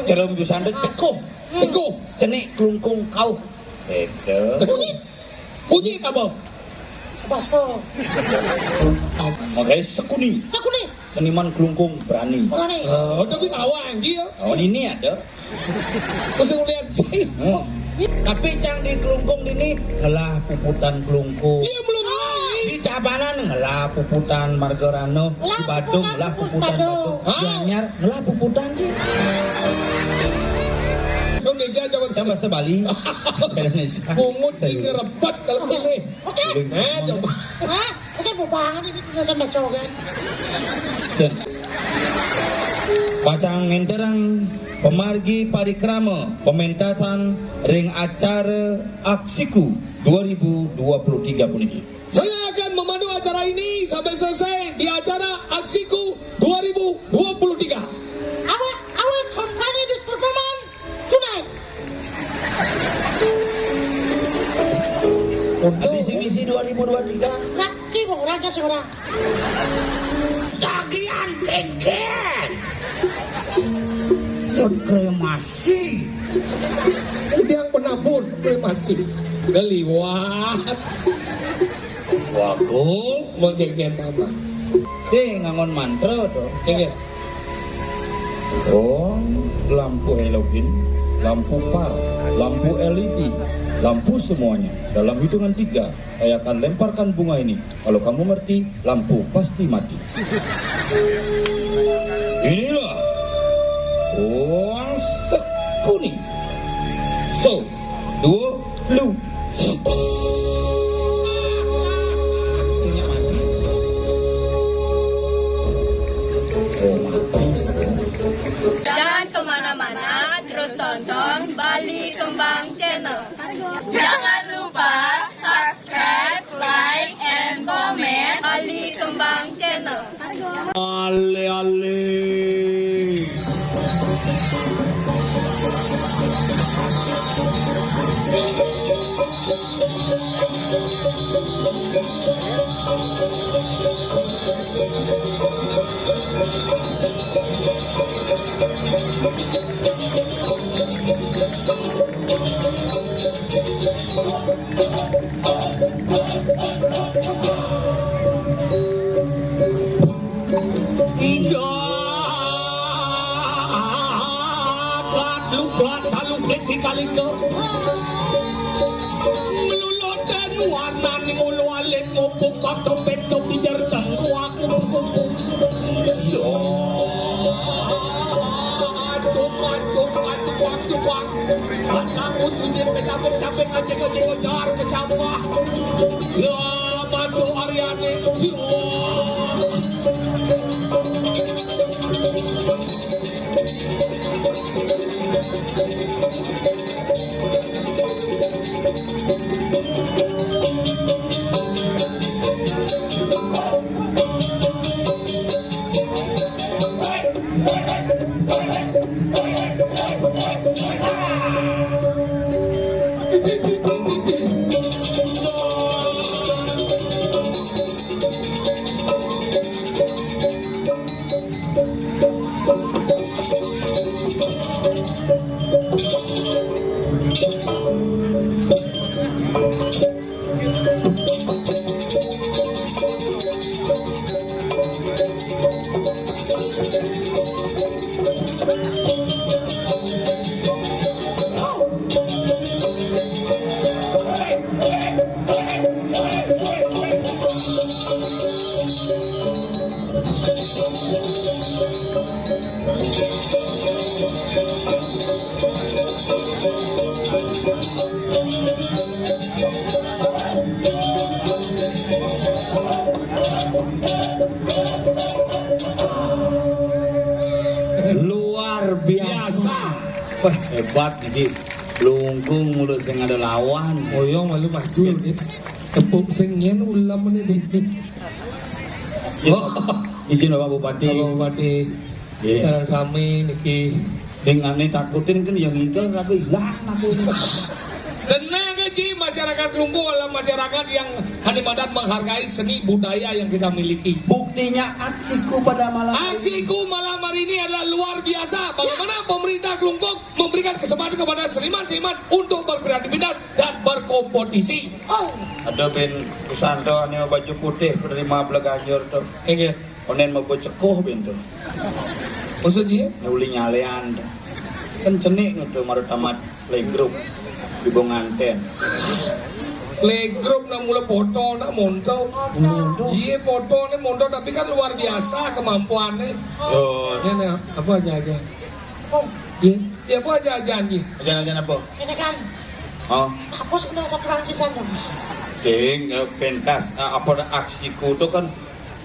Jarum jusan cekuh. Cekuh. Cenik klungkung kauh. Beda. Kunyit apa? Baso. Makanya sekuni. Sekuni. Seniman klungkung berani. Berani. Tapi tahu anjing ya. Oh ini ada. Mesti ngeliat sih. Tapi cang di klungkung ini ngelah puputan klungkung. Iya belum Di Tabanan ngelah puputan Margarano. Di Badung ngelah puputan Badung. Di Anyar ngelah puputan sih. Indonesia coba Saya bahasa Bali. Saya Indonesia. Pungut sih ngerebat kalau pilih. Oke. Coba. Hah? Saya mau banget ini tulisan bacogan. Pacang ngenterang pemargi parikrama pementasan ring acara Aksiku 2023 puniki. Saya akan memandu acara ini sampai selesai di acara Aksiku 2023. Awal continue this performance tonight. Visi 2023. Nak, sibuk orang kasih orang. Tagihan ken-ken. Dan kremasi. Itu yang penabur kremasi. Geliwat. Wagung. Mau jengkel mama. Ngangon mantra tuh. Jengkel. Oh, lampu halogen, lampu par, lampu LED, lampu semuanya. Dalam hitungan 3, saya akan lemparkan bunga ini. Kalau kamu ngerti, lampu pasti mati. Inilah uang sekuni. So, 2 lu. Punya mati. Oh, mati sekali. Jangan kemana-mana, terus tonton Bali Kembang Channel. Jangan lupa subscribe, like, and comment Bali Kembang Channel. Ale. Iya. Plat salung di kali ke. Melulot dan warna ni mulu alit ngopuk pak sopet sopi jartang aku kumpul. Cuk. Kamu tunjuk petabek aja kejar kecambah. Ya masuk Aryani. Luar biasa. Wah, hebat ini. Lungkung mulu sing ada lawan. Oyong malu maju ni. Tepuk sengien ulam ni di. Izin Bapak Bupati. Bapak Bupati. Nggih. Sareng sami niki. Dengan takutin kan yang itu aku hilang aku. Tenang aja Jadi masyarakat Kelungkung adalah masyarakat yang hadimadan menghargai seni budaya yang kita miliki. Buktinya aksiku pada malam Aksiku malam hari ini adalah luar biasa. Bagaimana pemerintah Kelungkung memberikan kesempatan kepada seniman-seniman untuk berkreativitas dan berkompetisi. Oh, ada ben Kusanto ane baju putih penerima belaganjur tuh. Ingat, Onen mau cekoh ben tuh. maksudnya? Nyuli nyalean. Kan cenik tuh maru tamat playgroup di Bonganten. Playgroup nak mula foto nak monto. Iya foto nih monto tapi kan luar biasa kemampuannya. Yo, Ya nih apa aja. oh, Iya apa aja nih. ajan apa? ini kan Oh, hapus benar satu rangkisan dong. ding pentas apa aksiku itu kan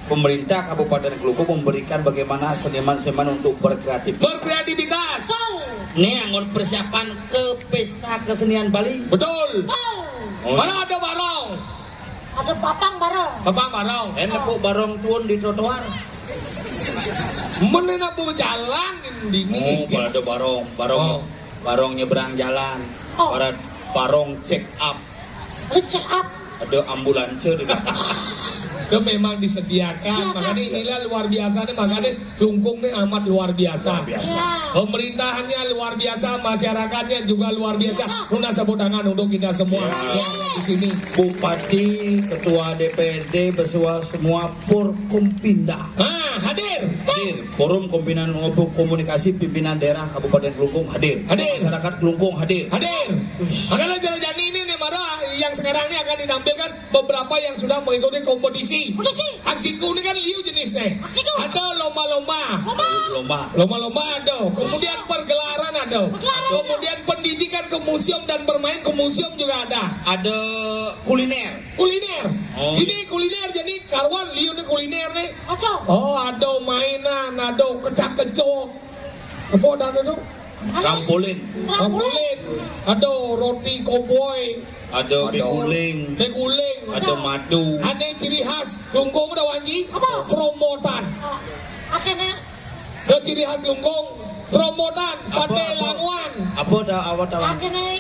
pemerintah Kabupaten Kelungkung memberikan bagaimana seniman-seniman untuk berkreatif. Berkreativitas. So, Ini anggon persiapan ke pesta kesenian Bali. Betul. oh, Mana ada barong? ada papang bareng. Bapak barong. Enak bu barong tuun di trotoar. Mana bu jalan di Oh, ini. ada barong, Oh. barong nyebrang jalan. Oh. Para barong check up. Check up. Ada ambulans di belakang. Itu memang disediakan. Makanya inilah luar biasa nih. Makanya Kelungkung nih amat luar biasa. Biasa. Ya. Pemerintahannya luar biasa, masyarakatnya juga luar biasa. Luna sebut tangan untuk kita semua Ya. yang ada di sini. Bupati, ketua DPRD bersua semua Porkompinda. Hadir. Hadir. Forum Pimpinan Komunikasi Pimpinan Daerah Kabupaten Kelungkung hadir. Hadir. Masyarakat Kelungkung hadir. Hadir. Makanya Jani ini nih Mara yang sekarang ini akan ditampilkan beberapa yang sudah mengikuti kompetisi. Kompetisi. Aksiku ini kan liu jenisnya. Aksiku. Ada lomba-lomba. Lomba. Lomba-lomba ada, kemudian pergelaran ada, kemudian pendidikan ke museum dan bermain ke museum juga ada. Ada kuliner. Kuliner, Oh. ini kuliner jadi karuan liu nih kuliner nih. Ojo. Oh ada mainan, ada kecak-kecok, apa ada tuh? Trampolin. Trampolin, ada roti koboi, Ada beguling. beguling, Ada madu. ada ciri khas Kelungkung udah wanji, Apa? seromotan. Akhirnya, Ada ciri khas Kelungkung, seromotan, sate Apa? langwan. Apa dah awak tahu? akhirnya,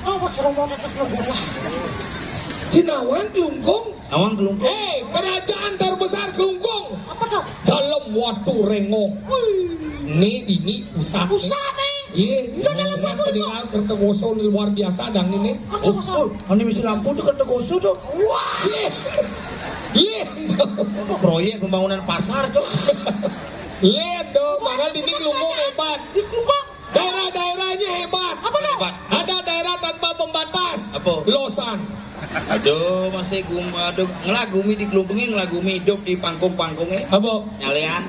oh, masih rombongan ke Kelungkung lah. Cinawan Kelungkung. Awang Kelungkung. Kerajaan terbesar Kelungkung Apa dong? dalam Watu Rengong. Ini pusat. Pusat nih. Iya, Udah dalam dengan Watu itu. peninggalan Kertogoso luar biasa dang ini. Apa kosong? Ini misi lampu tuh kata gosu tuh. Wah, lihat, Proyek pembangunan pasar tuh. lihat dong, makanya ini Kelungkung hebat. Di Kelungkung. Daerah-daerahnya hebat. Apa dong? Hebat. Ada daerah tanpa pembatas. Apa? Losan. Aduh, masih aduh ngelagumi di Kelungkung ngelagumi hidup di panggung-panggungnya. Apa? Nyalean.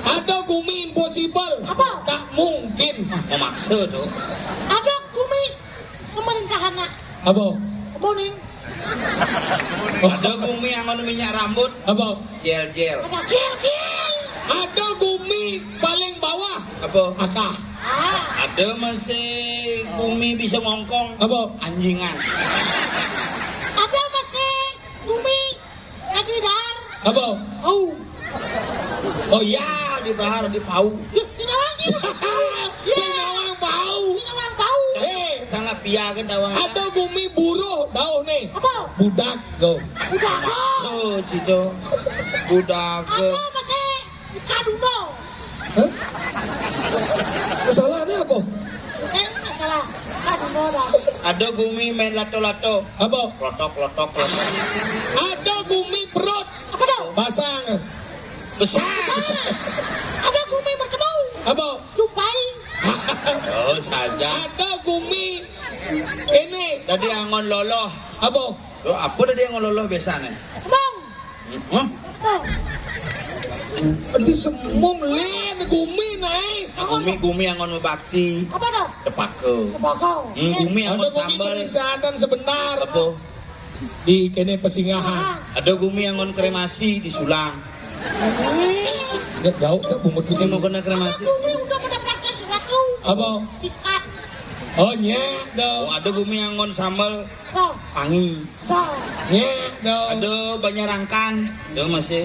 Ada Gumi Impossible. Apa? Tak mungkin. Memaksa tuh. Ada kumi pemerintahan nak. Apa? Kemuning. Ada gumi yang mau minyak rambut, Apa? gel-gel. Ada gil-gil. Ada Gumi paling bawah. Apa? Akah. Ada masih gumi bisa ngongkong. Apa? Anjingan. Ada masih kumi Adidar. Apa? Oh, Oh ya, di bahar di pau. Sinawang sih. Sinawang bau. Sinawang bau. Sangat pia kan dawang. Ada Gumi buruh tahu nih. Apa? Budak go. Udah kok. Oh, Cito. Budak. Ada masih Kaduno. Hah? Kesalahannya apa? Nggak salah. Kaduno dah. Ada gumi main lato-lato. Apa? Klotok. Ada Gumi perut. Apa dong? Pasang. Besar. Ada kumi bertemu. Apa? Lupai. Oh, saja. Ada Gumi ini. Tadi angon loloh. Apa? Tuh, apa tadi angon loloh biasanya? Mong. Hah? Mong. Di semum lihat Gumi naik. Gumi angon bakti. Apa dong? Tepat ke. Tembakau. Gumi Ada angon Gumi sambal. perisatan sebentar. Apa? Di kene Pesingahan. Ada gumi angon kremasi di Sulang. Nggak jauh saya bungut Ini mau itu. kena Ada kremasi. kumi udah mendapatkan sesuatu. Apa? Ikat. Oh nyek Oh, dong. ada gumi angon sambal Oh. pangi. Oh. Nyek dong. Ada banyak rangkan. Ada masih.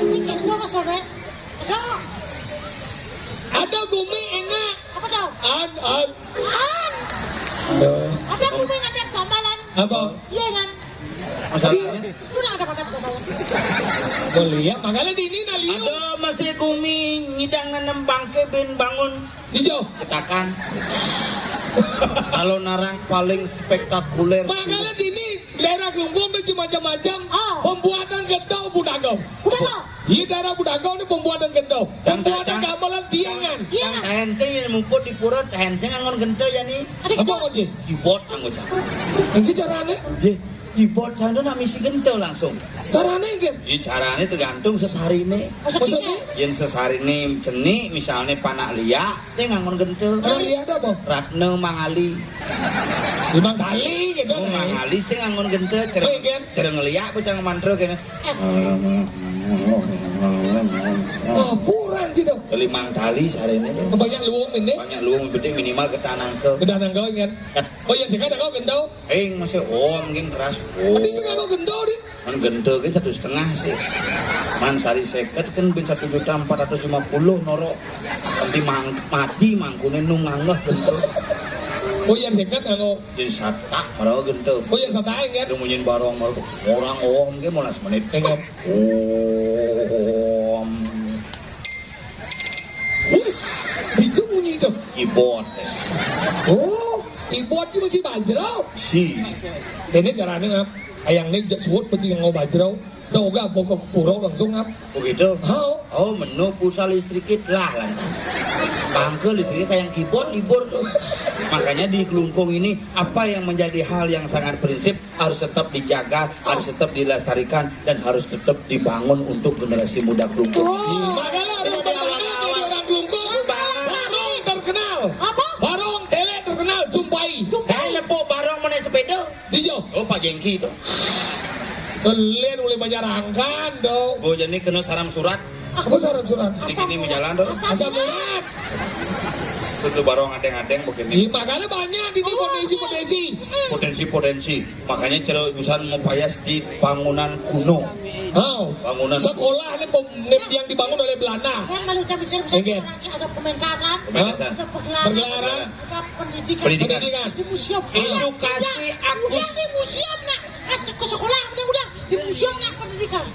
Ikat gua mas sore. Ada. Ada Gumi enak. Apa dong? An. Han. Ada kumai ada gambaran. Apa? Iya kan? Masalahnya Lu udah ada gambaran. Melihat, makanya di ini naliu. Ada masih kumi ngidang nanam bangke ben bangun Dijo. ketakan. Kalau narang paling spektakuler. Makanya di ini daerah Kelungkung itu macam-macam. Oh. Pembuatan gendau budagau. Udah kok? Di daerah budagau ini pembuatan gendau. Pembuatan gamelan tiangan. Iya. Yang henseng yang mumput di pura, henseng angon gento ya nih. Ada Apa kita. kau dia? Keyboard anggo cak. Ini caranya? Ye, keyboard cando nak misi gento langsung. Caranya kan? Caranya tergantung sesarine. Masa Maksudnya? kita? Yang sesarine cenik misalnya panak liak, saya ngangon gento. Karena lihat apa? Ratna Mangali. 5 kali gitu. Oh, Mangali saya ngangon gento Oh, iya, kan? cereng liak bocah mantra kene. Wah, puran sih dong. Kelimang tali sarene. Banyak luwung ini. Banyak luwung gede minimal ketanang ke. Kedanang kau kan? Oh iya sekarang kau gendau. Masih mungkin keras. Oh. Tapi sekarang kau gendau nih. Man gento kan 1,5 sih. Man sari seket kan ben 1.450 norok. Nanti mati mangkune nungangeh gento. Oh iya sekat kau. Jadi satak marah gento. Oh iya sataeng kan? Dia munyin barong marah. Orang mungkin 15 menit. Enggak. Itu bunyi itu. Keyboard. Oh, keyboard sih masih bajrau. Si. Ini caranya ngap. Ayang ini sebut pasti yang mau bajrau. Đâu gak pokok puro langsung ngap. Begitu. How? Oh, menu pulsa listrik lah lantas. Bangke listriknya kayak keyboard libur tuh. Makanya di Kelungkung ini apa yang menjadi hal yang sangat prinsip harus tetap dijaga, harus tetap dilestarikan dan harus tetap dibangun untuk generasi muda Kelungkung. Makanya harus bertahan di orang Kelungkung. Barong terkenal. Apa? Barong tele terkenal. Jumpai. Lepok barong mana sepeda? Dijo. Oh, Pak Jengki itu. Kalian boleh banyak rangkan dong. Oh, jadi kena saram surat. Apa surat-surat? Di sini menjalan dong. Asam urat. Itu barong adeng-adeng begini. Makanya banyak ini potensi-potensi. Potensi-potensi. Makanya cara usahaan membayas di bangunan kuno. How? Bangunan Sekolah ini yang dibangun oleh Belanda. Kan malu bisa Enggen. ada pementasan, Pementasan. ada Pergelaran. ada pendidikan. Pendidikan. Di museum. Edukasi Udah di museum nak. Ke sekolah udah di museum nak pendidikan.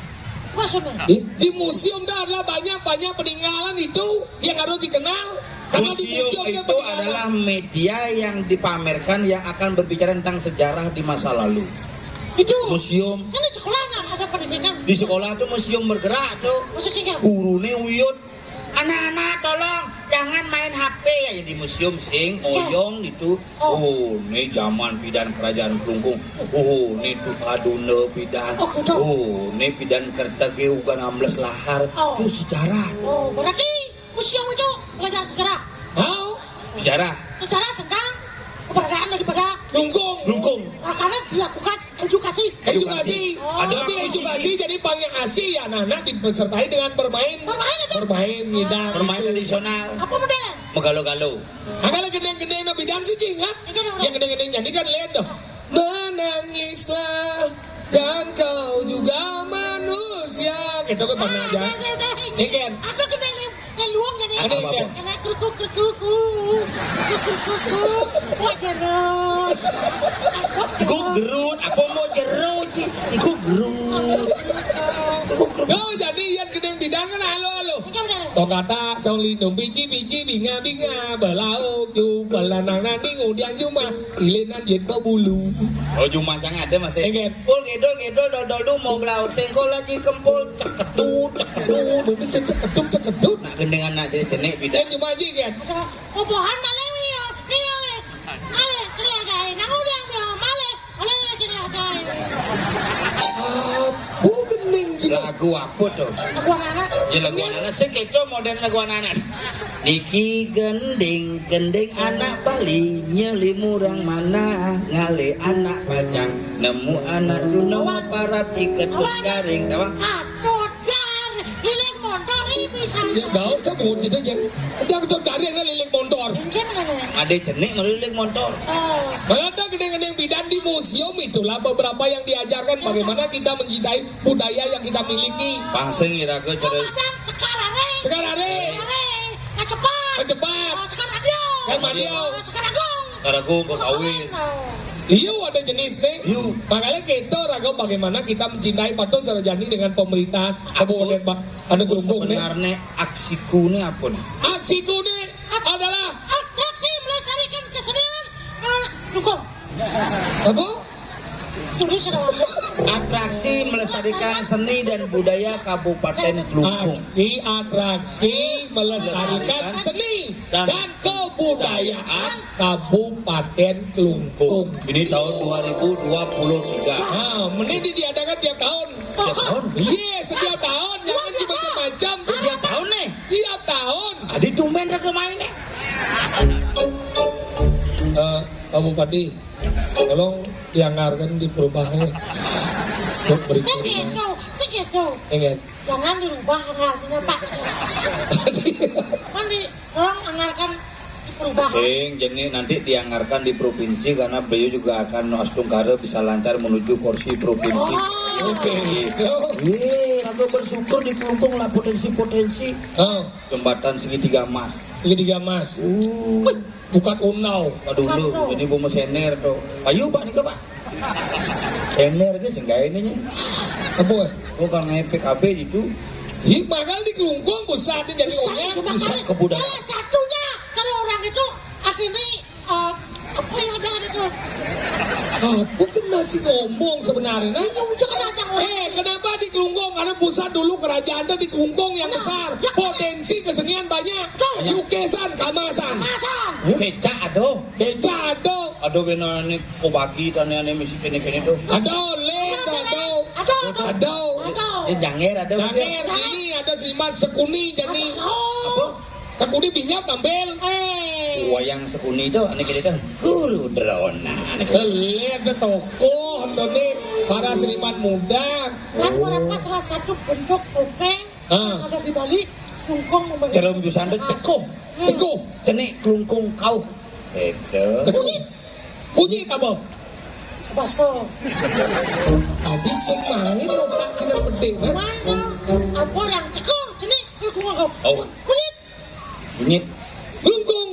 Maksudnya? Di museum dah adalah banyak peninggalan itu yang harus dikenal. Karena di Museum museum dia itu peninggalan. adalah media yang dipamerkan yang akan berbicara tentang sejarah di masa lalu. Itu. Museum Kan di sekolah nak ada pendidikan. di sekolah tuh museum bergerak tuh. Maksudnya? Gurune uyut. Anak-anak tolong jangan main HP ya di museum sing oyong itu. Oh, ini zaman pidan kerajaan Kelungkung. Oh, ini tuh padune pidan. Oh, gitu. Oh, ini pidan Kertege uga 16 lahar. Oh. Itu sejarah. Oh, berarti museum itu belajar sejarah. How? Sejarah. Sejarah tentang keberadaan daripada Kelungkung. Kelungkung. karena dilakukan edukasi. Edukasi. Oh. Ada edukasi jadi banyak asih ya anak-anak disertai dengan bermain. Bermain ngidang. Permain tradisional. Apa modelnya? Megalo-galo. Agak gede-gede no bidang sih jing kan? Yang gede-gede nyanyi kan lihat dah. Menangislah dan kau juga manusia. Gitu kan pernah aja. Ikan. Ada kena yang luang jadi. Ada ikan. Kena kerukuk. Wah jerut. Ku gerut, apa mau jerut sih? Ku gerut. Oh jadi yang gede bidang kan halo. Kau kata sau lindung biji binga belauk ju belanang nanti ngudiang cuma ilin anjit bulu. Oh cuma jangan ada mas. Ikan. Pul gedol dodol mau belaut sengkol lagi kempul ceketut. Mungkin cekeduk. Nak gendengan nak jenik Dan bidan. cuma aja kan. Obohan malewi yo. Iyo. Ale silagai. Nang udiang yo male silagai. Abu gening juga. Lagu apa tuh? Aku anak. Ya lagu anak sekeco modern lagu anak. Niki gending anak Bali nyeli murang mana ngale anak pajang nemu anak dunawa parap iket garing tawa. Aduh gar. Lilik motor ini bisa. Ya gak cabut situ aja. Udah ketua garing kan lilik motor. Mungkin mana? Ada jenik merilik motor. Oh. Ada gede-gede bidan di museum itulah beberapa yang diajarkan bagaimana kita mencintai budaya yang kita miliki. Pangseng irago cerai. Komandan sekarang re. Sekarang re. Cepat. Cepat. Oh, sekarang dia. Kan Madio. Sekarang gong. Karago kok kawin. Iya ada jenis nih. Iya. Makanya kita raga bagaimana kita mencintai Patung Sarojani dengan pemerintahan Kabupaten Bandar Gelungkung nih. Sebenarnya aksiku ini apa nih? Aksiku nih adalah Atraksi melestarikan kesenian Gelungkung. apa? Indonesia dong. Atraksi melestarikan seni dan budaya Kabupaten Gelungkung. Atraksi melestarikan seni Dan dan kebudayaan Kabupaten Gelungkung. Ini tahun 2023. Nah, ini diadakan tiap tahun. Tiap tahun? Iya, setiap tahun. Jangan cuma macam-macam. Tiap tahun nih. Tiap tahun. Adi tumben dah kemain nih. Pak Bupati, tolong dianggarkan di perubahannya untuk berikutnya. Segitu. Ingat. Jangan dirubah artinya Pak. Kan orang anggarkan di perubahan. Jadi nanti dianggarkan di provinsi karena beliau juga akan Astung Kare bisa lancar menuju kursi provinsi. Oke. Aku bersyukur di Gelungkung lah potensi-potensi. Jembatan segitiga emas. Segitiga emas. Bukan unau. Aduh dulu, ini bumbu sener tuh. Ayo Pak, nih Pak. Sener aja sehingga ini. Apa? Oh kalau naik PKB itu. Ih, bakal di Gelungkung pusat jadi orang. Pusat kebudayaan. Salah satunya kalau orang itu akhirnya apa yang bilang itu? Apa kena sih ngomong sebenarnya? Kenapa di Gelungkung? Karena pusat dulu kerajaan itu di Gelungkung yang besar. Potensi kesenian banyak. Lukisan, kamasan. Beca aduh. Beca ada. Aduh kena ini kobagi dan ini misi kene tuh. Ada led, ada. Ini janger ada. Janger, ini ada seniman sekuni jadi. Apa? Sekuni binyap tampil. Wayang sekuni itu aneh kene tuh. Guru drona. Led tokoh nih para seniman muda. Kan berapa salah satu bentuk topeng yang ada di Bali, Gelungkung membangun. Celem jusan itu cekuh. Cekuh. Cenik Gelungkung kau. Itu. Bunyi apa? Baso. Tadi sih main otak cina pedih. Mana? Apa orang cekuh? Sini Gelungkung kau. Oh. Kunyit. Bunyit. Gelungkung.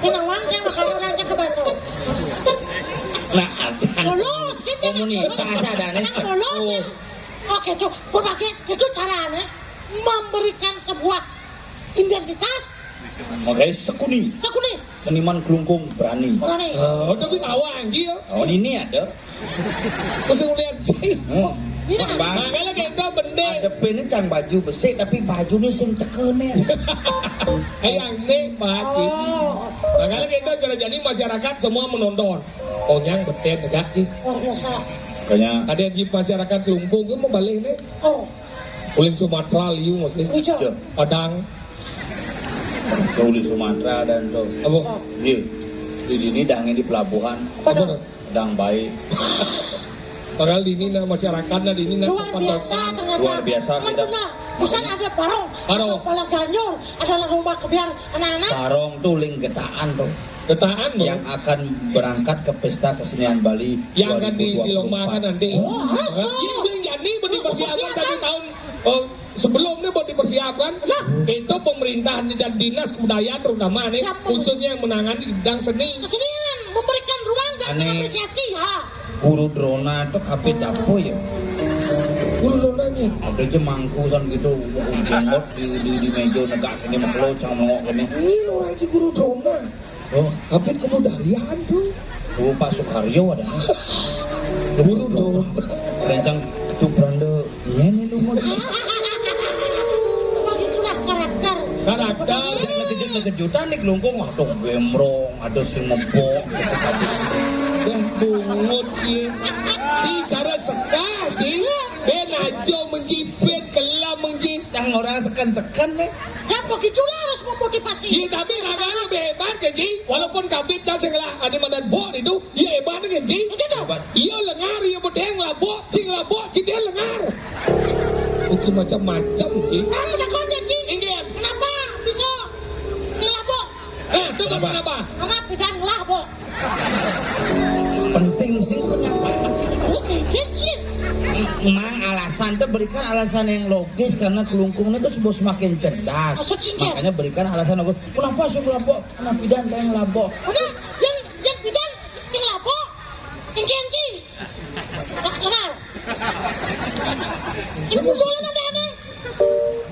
Pinawang yang makan orang cekuh baso. Nah, ada. Lulus gitu. Komunitas ada nih. Lulus. Oke tuh, berbagai itu caranya memberikan sebuah identitas. Makanya sekuni. Sekuni. Seniman Gelungkung berani. Berani. Tapi awang sih ya. Oh ini ada. Mesti ngeliat sih. Ini kan. Bang. Makanya kita bende. Ada ini can baju besi tapi baju ini sing tekener. Yang nih baju. Makanya kita cara jadi masyarakat semua menonton. Onyang beten tegak sih. Luar biasa. Makanya Ada yang jeep masyarakat Gelungkung itu mau balik nih. Oh, Uling Sumatera liu masih. hijau. Padang. Suli Sumatera dan tuh. Apa? Iya. Di sini dangin di pelabuhan. Apa? Dang baik. Padahal di ini masyarakatnya di ini Luar biasa ternyata. Luar biasa, Kan tidak. benar. Bukan ada barong. Barong. Ada kepala ganyur. Ada rumah kebiar anak-anak. Barong tuh ling getaan tuh. Getaan Yang akan berangkat ke pesta kesenian Bali yang akan 2024. dilombakan nanti. Oh, harus. Iya, belum jadi buat dipersiapkan 1 tahun. Sebelumnya buat dipersiapkan, itu pemerintahan dan dinas kebudayaan terutama nih, khususnya yang menangani di bidang seni. Kesenian memberikan ruang dan Aneh. apresiasi ya. Guru drona itu kapit apa ya? Guru nanya, Ada aja mangkusan gitu, jenggot di meja negak ini maklo cang nongok ini. ini lo aja guru drona. Oh, Kapit kebudayaan tuh. tuh Pak Soekaryo ada. Guru drona. Rencang itu beranda ini lu mau. Begitulah karakter. Karakter. Kejutan nih Gelungkung ada gemrong, ada sing mempok. Dah bungut sih. Si cara sekah sih. Ben aja menjipit, kelam menjipit. Yang orang sekan-sekan nih. Ya begitulah harus memotivasi. Iya tapi kakaknya hebat kan Ji. Walaupun kabit kan segala ada mandan bok itu, iya hebat kan Ji. Hebat. Iya lengar, iya bedeng labok, cing dia lengar. Itu macam-macam Ji. Kamu dakonya Ji. Ingin. Kenapa bisa ngelabok? Itu kenapa? Karena bidang labok. Penting sih ternyata. Oke, kecil. Emang alasan tuh berikan alasan yang logis karena kelungkung itu semakin cerdas. Maksud singkat. Makanya berikan alasan logis. Kenapa sih labok? Kenapa pidan yang labok? Udah, yang bidan, yang lapo, yang kenci. Lengar. Yang kumpulan ada.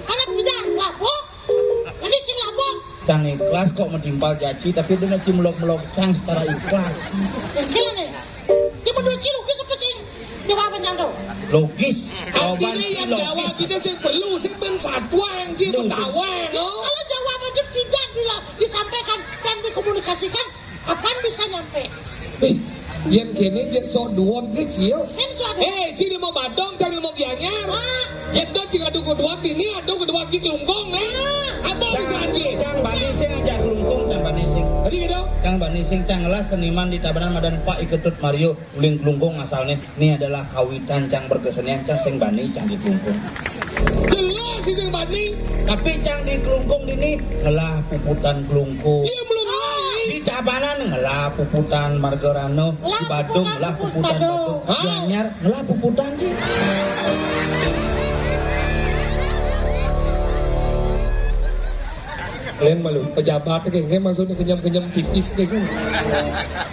Anak bidan, lapo, ini sing lapo. Cang ikhlas kok mentimpal jaci, tapi dia masih melok-melok cang secara ikhlas. Gila nih. Dia menurut si logis apa sih? Jawaban Cando. Logis. Jawaban Artinya si yang jawab logis. kita sih perlu sih pensatuan sih bertawan. Kalau jawaban itu tidak disampaikan dan dikomunikasikan, kapan bisa nyampe? Yang kene je so duot ke cio. Sen suatu. Ci mau badong, cang mau gianyar. Yang do jika adu kedua ini, adu kedua ki kelungkong Apa bisa anjing? Cang Banising aja kelungkung, Cang Banising. Tadi gitu. Cang Banising, Cang Ngelas seniman di Tabanan Madan Pak Iketut Mario uling kelungkung asalnya. Ini adalah kawitan Cang berkesenian Cang Sing Bani Cang di kelungkung. Jelas sih yang bani. Tapi Cang di kelungkung ini ngelah puputan kelungkung. Iya belum lagi. Di Tabanan ngelah puputan Margarano, di Badung ngelah puputan Badung, di Anyar ngelah puputan sih. Kalian malu pejabat kayak maksudnya kenyam-kenyam tipis kayak kan.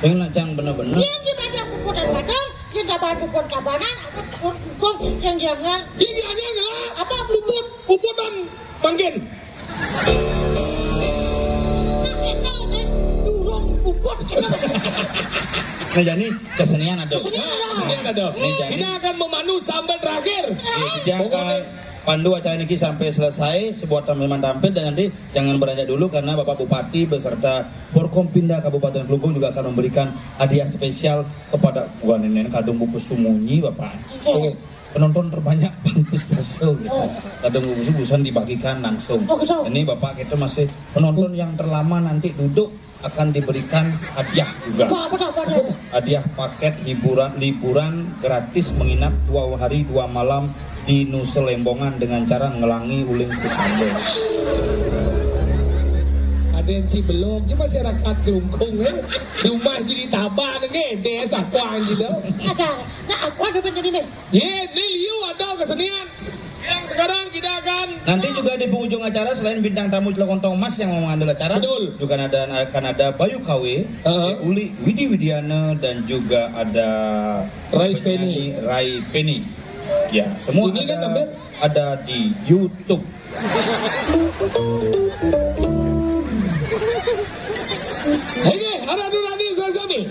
Ini nak Cang bener-bener. Yang di badan puputan badang, yang tabahan puput kabanan, puput yang diangan. Dia gianyar lah. Apa puputan panggen. Kita sih durung puput. Nah jadi kesenian ada. Ini ada. Kita akan memandu sampai terakhir. Kita akan pandu acara ini sampai selesai, sebuah teman tampil dan nanti jangan beranjak dulu karena Bapak Bupati beserta Forkompinda Kabupaten Kelungkung juga akan memberikan hadiah spesial kepada bukan nenek kadung buku sumunyi Bapak. Oke. Penonton terbanyak Pantis Daso gitu. Kadung buku busan dibagikan langsung. Oh, gitu. Ini Bapak kita masih penonton yang terlama nanti duduk akan diberikan hadiah juga. Apa? Hadiah paket liburan gratis menginap 2 hari 2 malam di Nusa Lembongan dengan cara ngelangi uling Kusando. Ada yang si belum, cuma masyarakat kelungkung rumah jadi tabah nih, desa kuang gitu. Ajar. Nah, aku ada menjadi nih. Ini liu ada kesenian. Yang sekarang kita akan Nanti juga di penghujung acara selain bintang tamu Cilekontong Mas yang mau mengambil acara, Betul. juga akan ada Bayu KW, Uli Widi Widiana dan juga ada Rai penyanyi Rai Penny. Ya, semua Ini kan ada di YouTube. Ini ada Nurani Sasami.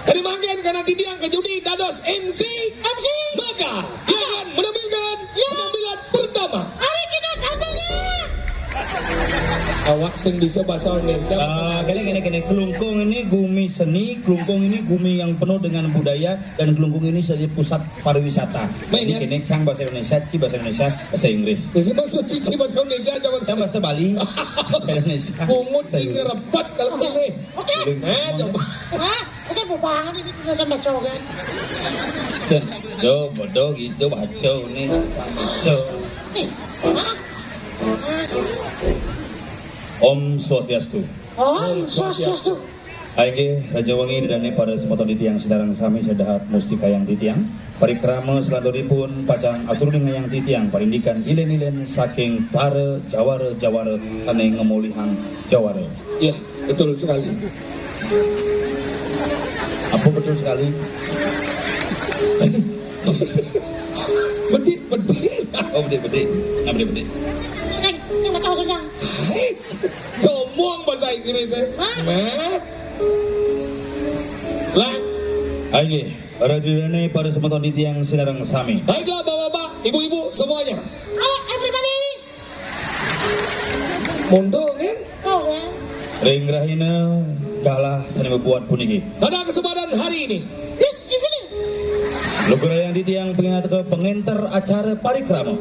Kedimangkin karena didiang ke judi dados MC. Maka dia akan menampilkan penampilan pertama. Hari kita tampilnya. Awak sing bisa bahasa Indonesia. Gini, Kelungkung ini gumi seni, Kelungkung ini gumi yang penuh dengan budaya, dan Kelungkung ini jadi pusat pariwisata. Jadi gini, Cang bahasa Indonesia, Ci bahasa Indonesia, bahasa Inggris. Jadi maksud cici bahasa Indonesia coba Cang bahasa Bali, bahasa Indonesia. pungut sing repot kalau pilih. Oke. Coba. Hah? Masa banget ini punya sampai cogan. Bodoh gitu baca nih. Nih. Hah? Om Swastiastu. Om Swastiastu. Aige Raja Wangi didane pada semoton titiang sedarang sami sedahat mustika yang titiang parikrama selanturipun pacang atur yang titiang parindikan ilen-ilen saking para jawara sane ngemulihang jawara. Ya, betul sekali. Apa betul sekali? Bedik. Oh bedik. Nah bedik. Saya macam saja. Sombong bahasa Inggris Lah. Aige Raja didane pada semoton titiang sedarang sami. Baiklah bapak-bapak, ibu-ibu semuanya. Halo everybody. Mondo kan? Oh ya. Ring rahina kalah sani membuat puniki. Pada kesempatan hari ini, This evening. Lugura yang titiang pengingat ke pengenter acara parikrama.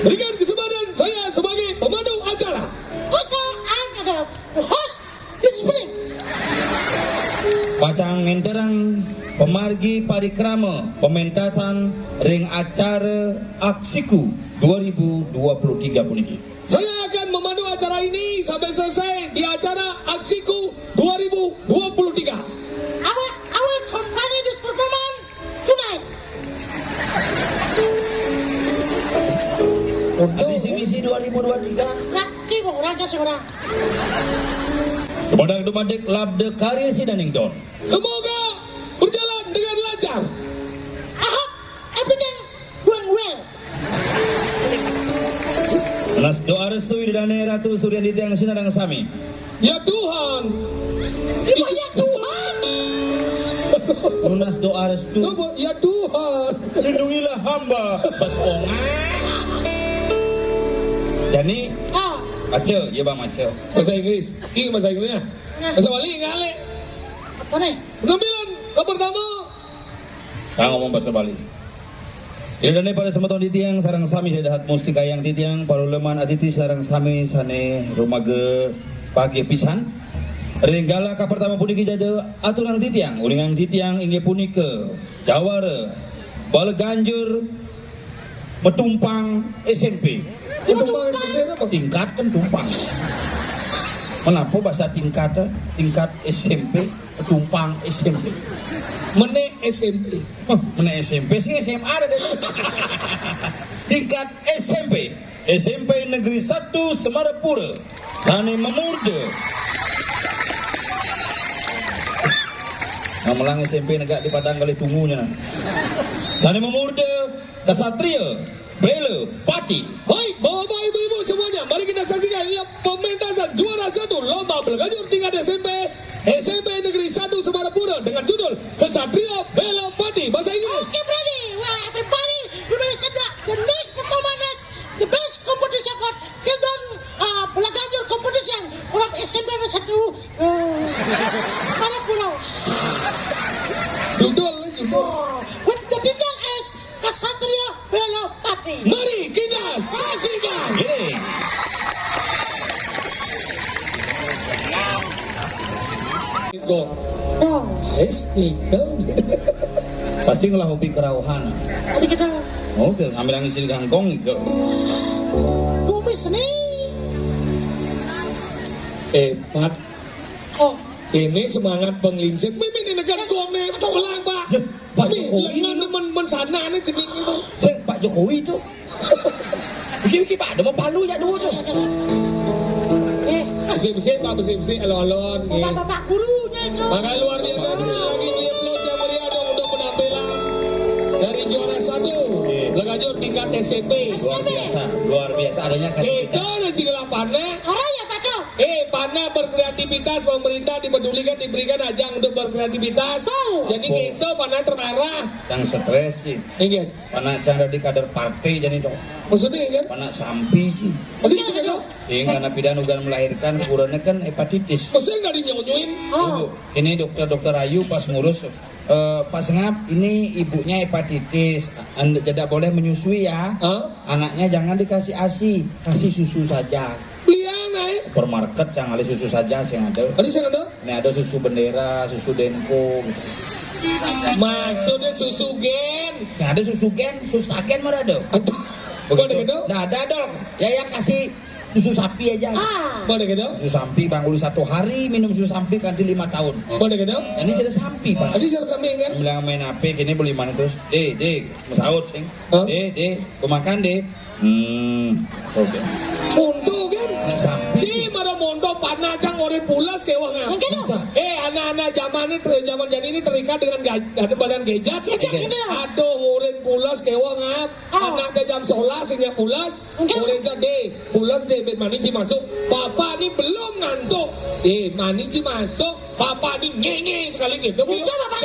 berikan kesempatan saya sebagai pemandu acara. Also, I'm the host this evening. Pacang ngenterang pemargi parikrama pementasan ring acara Aksiku 2023 puniki. Saya akan memandu acara ini sampai selesai di acara Aksiku 2023. I will accompany this performance tonight. Visi-misi 2023. Nak, sibuk orang kasih orang. Kepada Dumadik Labde Karya Sidaning Don. Semoga berjalan dengan lancar. Ahok, everything going well. Nas doa restu Idane Ratu Suryani Tiang Sinarang Sami. Ya Tuhan. Ibu ya Tuhan. Lunas doa restu. Ya Tuhan. Lindungilah hamba. Pas ponga. Jadi, Ah, Acel, ya bang Acel. Bahasa Inggris. Ini bahasa Inggrisnya. Bahasa Bali ngale. apa nih? Penampilan yang pertama. Kang ngomong bahasa Bali. Idane pada semeton ditiang sarang sami dahat mustika yang titiang paruleman aditi sarang sami sane rumage pagi pisan. Ringgala ka pertama puniki jaja aturan titiang ulingan titiang inggih punika Jawara Baleganjur Metumpang SMP. Tingkat kan tumpang. Kenapa bahasa tingkat SMP Metumpang SMP? Mene SMP. Mana SMP sih SMA ada deh. Tingkat SMP SMP Negeri 1 Semarapura Sane Memurde. Ngamelang SMP negak di Padang kali tunggunya. Sane Memurde Kesatria Bela Pati. Baik, bapak ibu-ibu semuanya, mari kita saksikan inilah pementasan juara 1 lomba Baleganjur tingkat SMP Negeri 1 Semarapura dengan judul Kesatria Bela Pati bahasa Inggris. Okay, ready? Well, everybody, you better set the next performance, the best competition called Children Balaganjur competition. Orang SMP 1 Marapura. Judul. With the title is Kesatria Bela Pati. Mari kita saksikan. Gini. Go. Oh, Eagle. Pasti ngolah hobi kerauhan. tadi kita Oke, ngambil yang isi kangkong ke. kumis nih. Hebat. Oh, Ini semangat penglingsir. Mimin ini negara gongnya. Aduh lang pak. Ya, Pak Tapi Jokowi lengan ini. teman sana nih cemik itu. Pak Jokowi itu. Begini Pak, ada mau palu ya dulu tuh. Bersih-bersih pak, bersih-bersih. Alon-alon. bapak gurunya itu. Maka luar biasa sekali lagi beliau yang meriah dong untuk penampilan dari juara 1 Baleganjur tingkat SMP. Luar biasa adanya Itu dan segala panah. Orang ya Pak Dok. Panah berkreativitas, pemerintah dipedulikan, diberikan ajang untuk berkreativitas. Jadi gitu panah terarah. yang stres sih. Ingat, Panak cara di kader partai jadi toh. maksudnya ingat. Panak sampi sih. Tadi sih kan, Karena pidana ugan melahirkan ukurannya kan hepatitis. maksudnya nggak dinyonyuin. Oh, Ini dokter Ayu pas ngurus pas ngap ini ibunya hepatitis, Anda tidak boleh menyusui ya. Hah? Anaknya jangan dikasih ASI, kasih susu saja. Belian naik. Supermarket jangan ada susu saja sih yang ada. Tadi saya ada. Ini ada susu bendera, susu Denko. Gitu. Maksudnya susu gen. Yang ada susu gen, susu taken mana ada? Atau, kau ada gitu? Nah, ada dong. Ya kasih susu sapi aja. Kau ada gitu? Susu sapi Bang Uli 1 hari minum susu sapi ganti 5 tahun. Kau ada gitu? Ini jadi sapi Pak. Tadi saya sampai kan? Bilang main HP kini beli mana terus. Masaud sing. Hah? Gua makan Oke. Mondo kan? Sapi. Si mana mondo panah cang orang pulas kewang ya. mungkin dong. Anak-anak zaman ini terikat dengan badan gejat. Gitu. Aduh, ngurin pulas kewang ngap. Anak ke jam 11 senyap pulas. Ngurin cade. Pulas deh, bet manici masuk. Bapak ini belum ngantuk. Manici masuk. Bapak ini ngenge sekali gitu.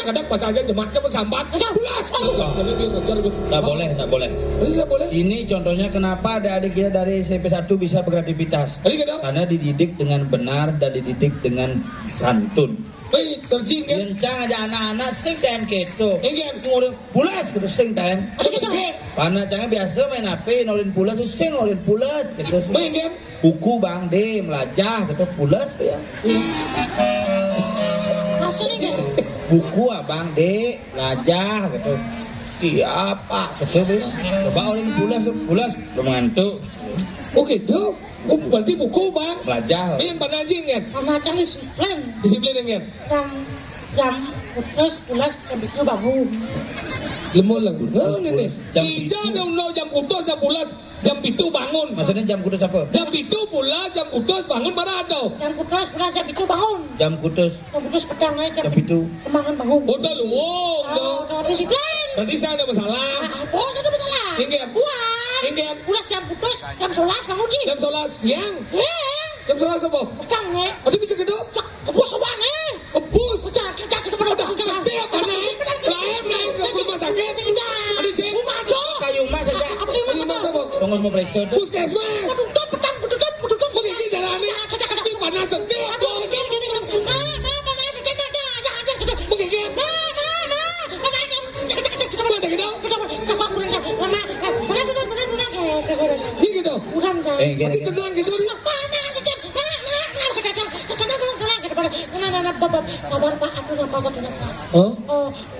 Kadang pas aja jemaah cepet sambat. Pulas. Nggak boleh. Tadi saya boleh. Ini contohnya kenapa adik-adik kita dari SMP 1 bisa beraktivitas. Tadi kadang. Karena dididik dengan benar dan dididik dengan santun. Baik, tersing kan? Kencang aja anak-anak sing ten gitu. Ingin. Ngurus pulas gitu sing ten. Ada gitu. Panak jangan biasa main HP norin pulas tuh sing norin pulas gitu. Baik kan? Buku Bang D melajah gitu pulas ya. Maksudnya kan? Buku Abang D melajah gitu. Iya Pak gitu ya. Coba orang pulas belum ngantuk. Oh gitu? Oh berarti buku bang? Melajah. Ini panajing kan? Karena canis lain. Disiplin kan? Jam putus pulas jam itu bangun. Lemul lah. Oh, ini. Jam Ija pitu. dong no jam kudos jam pulas jam pitu bangun. Maksudnya jam kudus apa? Jam pitu pulas jam kudos bangun mana ada? Jam kudos beras jam itu bangun. Jam kudus, Jam kudos pedang aja jam itu. semangat bangun. Udah lu, Oh, udah disiplin. Berarti saya ada masalah. Oh, tidak ada masalah. Ingat. Buat. Ingat. Pulas jam kudos jam 11 bangun ji. Jam 11 siang. Jam 11 apa? Pedang nih. Ada bisa gitu? Kebus soban nih. Kebus. Kerja kita pada Udah gede apa nih? Lahir naik ke rumah sakit. Ada sih. Maju. Kayu mas saja. Apa yang Ayo mas apa? Tunggu mau periksa tuh. Puskesmas. Tutup pedang, tutup. Begini jalannya. Tapi panas sedih. Begini. Mana gitu? Ini gitu. Tapi Gini. tenang gitu. Sabar Pak, aduh napa satunya Pak. Oh?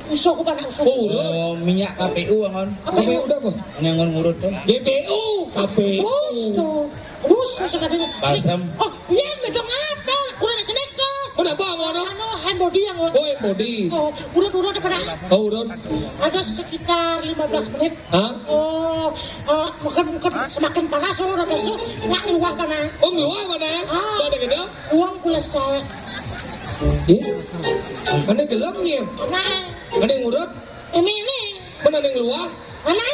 Usuk Pak, usuk. Oh, udah. Oh, minyak KPU angon. Tapi udah apa? Ini angon ngurut tuh. GPU, KPU. Bus tuh. Bus tuh sekadang. Balsam. Oh, iya medong apa? Kurang cenek tuh. Udah apa ngono? Anu hand body yang Oh, body. Oh, udah pada Oh, udah. ada sekitar 15 menit. Hah? Mungkin semakin panas udah itu nggak keluar panas. Oh, ngeluar mana? Ah. Ada gitu? Uang pulas saya. Iya. Ada gelapnya. Mana? Ada yang ngurut. Ini. Mana ada yang luah? Mana?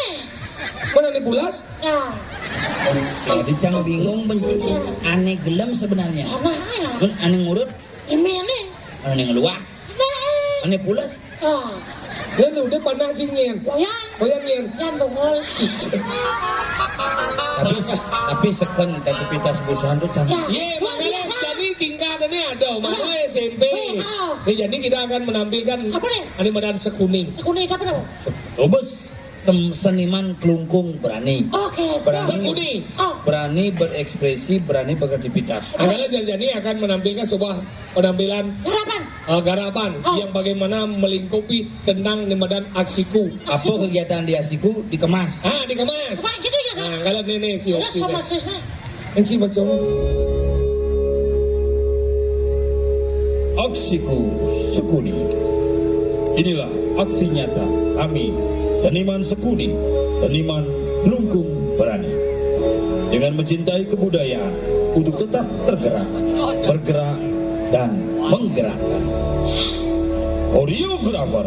Mana ada yang pulas? Ya. Jadi cang bingung benci. Aneh gelem sebenarnya. Mana? Mun aneh ngurut, Ini. aneh ngeluah, Nah. aneh pulas. Ah. Dan lu udah panas sih nyen. Goyang. Koyan nyen. Yang bongol. Tapi seken aktivitas perusahaan tuh cang. Ya. Iya, Luar makanya biasa. jadi tingkatannya ada. Mana SMP. Oh. Nih, jadi kita akan menampilkan Apa nih? animadan sekuning. Kuning apa dong? Robus seniman kelungkung berani. Oke. Berani. Sekuning. Oh. Berani berekspresi, berani beraktivitas. Adalah Janjani akan menampilkan sebuah penampilan Harapan. garapan Oh. yang bagaimana melingkupi tentang animadan aksiku. Apa kegiatan di Asiku dikemas? Ah, dikemas. Apa gitu ya? Nah, kalau nenek si Udah Oki. sama sisnya. Enci baca ni. Aksiku Sekuni. Inilah aksi nyata kami, seniman Sekuni, seniman Kelungkung Berani. Dengan mencintai kebudayaan untuk tetap tergerak, bergerak, dan menggerakkan. Koreografer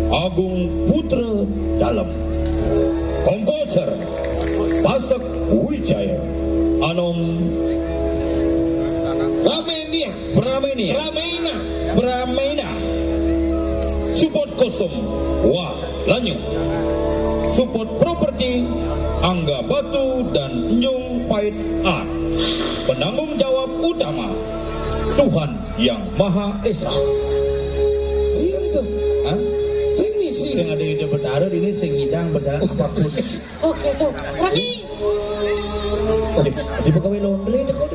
Agung Putra Dalem. Komposer Pasak Wijaya. Anom Ramenia. Pramenia. Ramena. Pramena. Support kostum Wah Lanyu. Support properti Angga Batu dan Nyung Pait Art. Penanggung jawab utama Tuhan Yang Maha Esa. Siapa tu? Hah? Sing misi. Yang ada di bertaruh ini sing ngidang berjalan apapun. Oke tuh. Berarti Di pegawai laundry deh kau.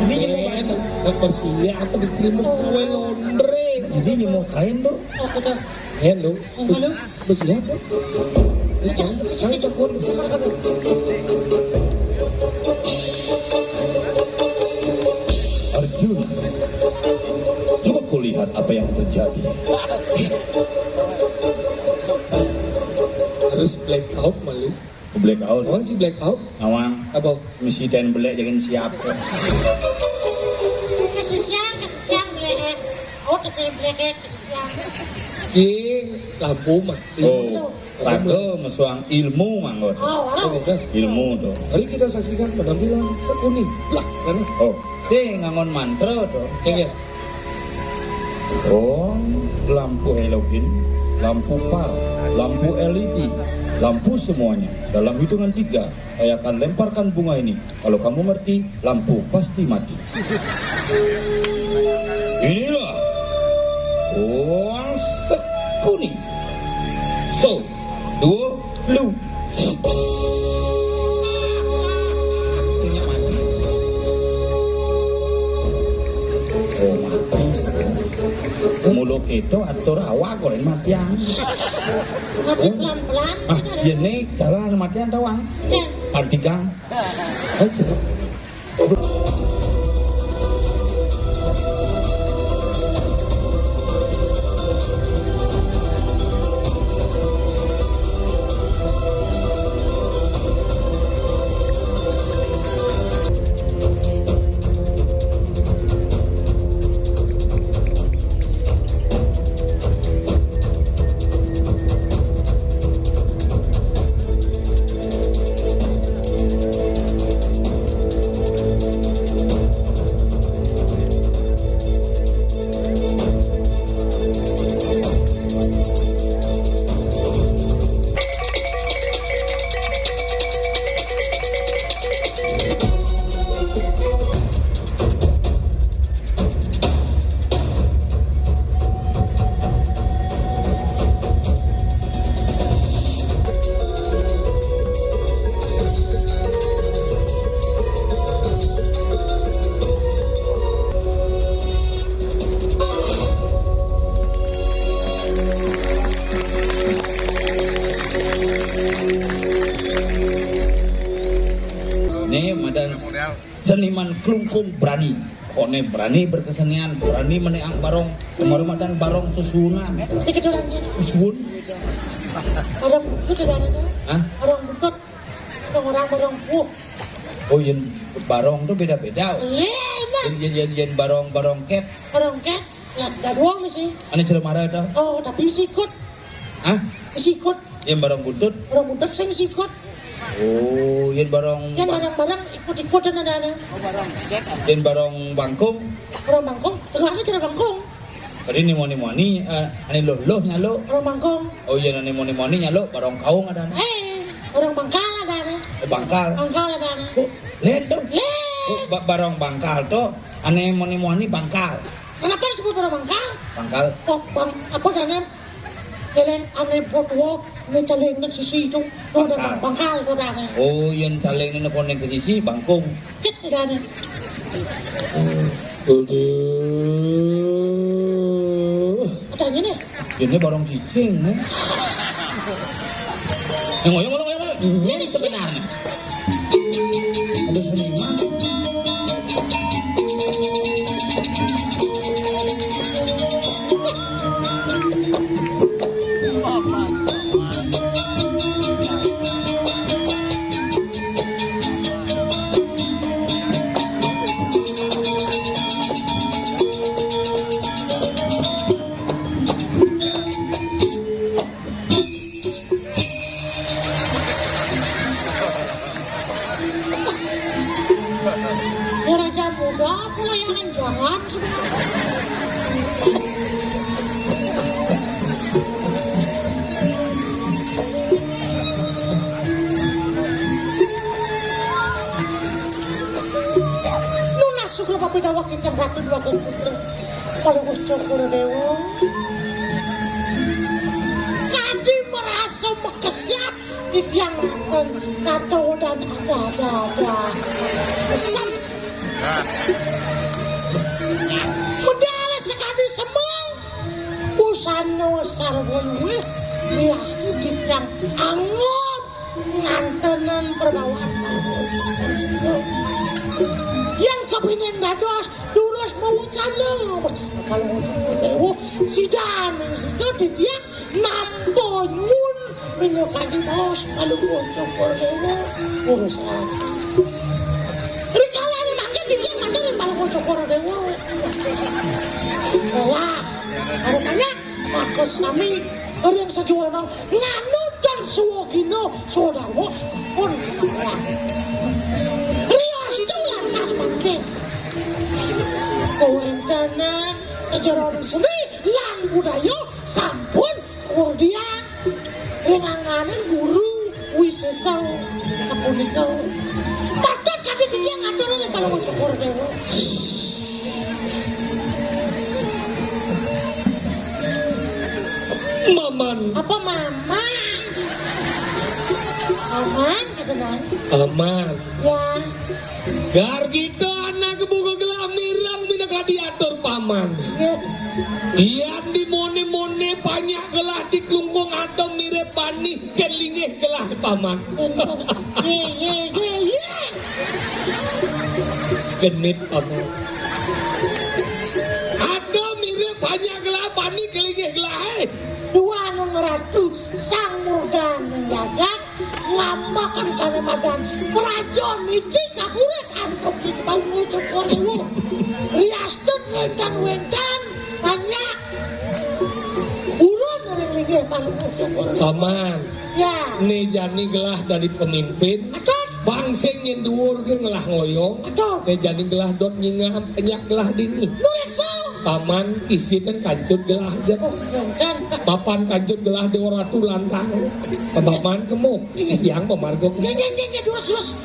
Ini nyemuk kain. Bersiap apa diterima kue laundry. Jadi nyemuk kain tuh. oke tuh. Hello. Bersiap. Jangan cakun. Arjuna, coba kau lihat apa yang terjadi. Harus blackout malu. Blackout. Orang sih blackout. Awang, Apa? misi dan belek jangan siap. Kasih siang belek. Oh, terkena belek kasih siang. Sing lampu mati. Oh, raga mesuang ilmu manggot. Oh, orang. Oke. Ilmu tuh. Mari kita saksikan penampilan Sekuning. Blak, mana? Oh, Deh ngangon mantra tuh. Ingat. oh, lampu halogen, lampu PAL, lampu LED, lampu semuanya. Dalam hitungan 3, saya akan lemparkan bunga ini. Kalau kamu ngerti, lampu pasti mati. Inilah uang Sekuni. So, 2, lu. Punya mati. Oh, mati sekali. Mulut itu atur awak kok mati yang. Mati pelan-pelan. Ah, ini jalan matian tawang. Ya. Artigang. Aja. Nih madan seniman kelungkung berani. Kone berani berkesenian, berani meneang barong. Kemarin madan barong susunan. Tiga orangnya. Susun. Orang butut ada ada. Hah? Orang butut. Orang buh. Oh yen barong tuh beda-beda. Enak. Yen barong ket. Orang ket. Ada doang sih. Ane celemara itu. Oh, tapi sikut. Hah? Sikut. Yen barong buntut. Orang butut sing sikut. Oh, yen barong. Yang barang-barang ikut-ikut dan ada. Yen barong bangkong. Orang bangkong. Dengar ada cara bangkong. Tadi ni moni ane loh nyalo. Orang bangkong. Oh iya ane moni nyalo barong kaung ada. Orang bangkal ada. Bangkal. Bangkal ada. Oh, len tuh. Len. Oh, barong bangkal tuh ane moni bangkal. Kenapa disebut orang bangkal? Bangkal. Oh, bang, apa dana? Kalian aneh bodoh, ini caleng nak sisi itu, ada bangkal tu dana. Oh, yang caleng ni nak ke sisi bangkung. Cit dana. Katanya ni. Ini barong cicing ni. Yang ini sebenarnya. Ada seniman. Raja muda pula yang jahat. Nuna sukra papi dawak yang ratu dua putra. Kalau ucapur dewa. Ngadi merasa mekesiap di tiang makan nato dan ada. Pesan. Medale sekali semua busano sarwonwe biastu ditang angot ngantenan perbawaan yang kepingin dados durus mau cana kalau dewo sidan yang situ dia nampo nyun menyukani bos malu cokor dewo urusan rikala ni makin dia mandarin malu cokor dewo lah rupanya aku sami orang sejuana nganu dan suwogino saudara pun Rio situ lantas makin kawan sejarah seni lan budaya sampun kemudian renganganan guru wisesau sapunika patut kami dia ngatur kalau mau cukur dewa Maman. apa mama aman ketenang Aman. ya Gar kita anak kebuka gelam nirang minaka diatur paman. ya Iyan di mone banyak gelah di kelungkung atau mirip pani kelingih gelah paman. ye Genit paman. Ada mirip banyak gelah pani kelingih gelah. dua nung ratu sang murdan menjagat ngamakan kanemadan perajon ini kakuret antok iqbal ngucukur iwu riastun ngentan banyak urun orang ligih paling ngucukur Paman. ya Nih jani gelah dari pemimpin. atot Bangsing yang dhuwur ge ngelah ngoyong. atot Nih jani gelah dot nyingah banyak gelah dini. nurekso Paman isikan kancut gelah aja. dan Papan kancut gelah di ratu lantang. Paman kemuk. Yang pemargo kemuk. geng durus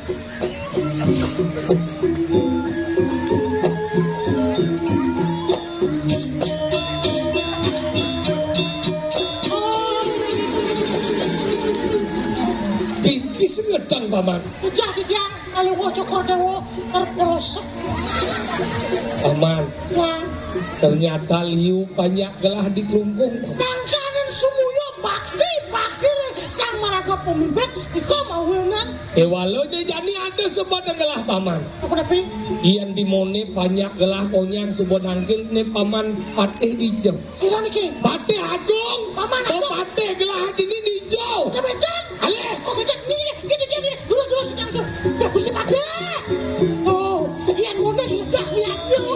Tinggi segedang paman. jadi dia kalau ngucukur dewo terperosok Paman. ya Ternyata liu banyak gelah di kelungkung. sang kanan sumuyo bakti sang maraga Apa pemimpin? Iko mau enak. Walau jadi ada sebab gelah paman. Apa tapi? Ian dimone banyak gelah konyang subon angkil ne paman patih dijau. Sira niki. Patih agung. Paman agung. Patih gelah ini dijau. Kebetan. Ale. Oh kebetan. Gini. Lurus langsung. Ya Gusti Patih. Oh, Ian mone udah lihat yo.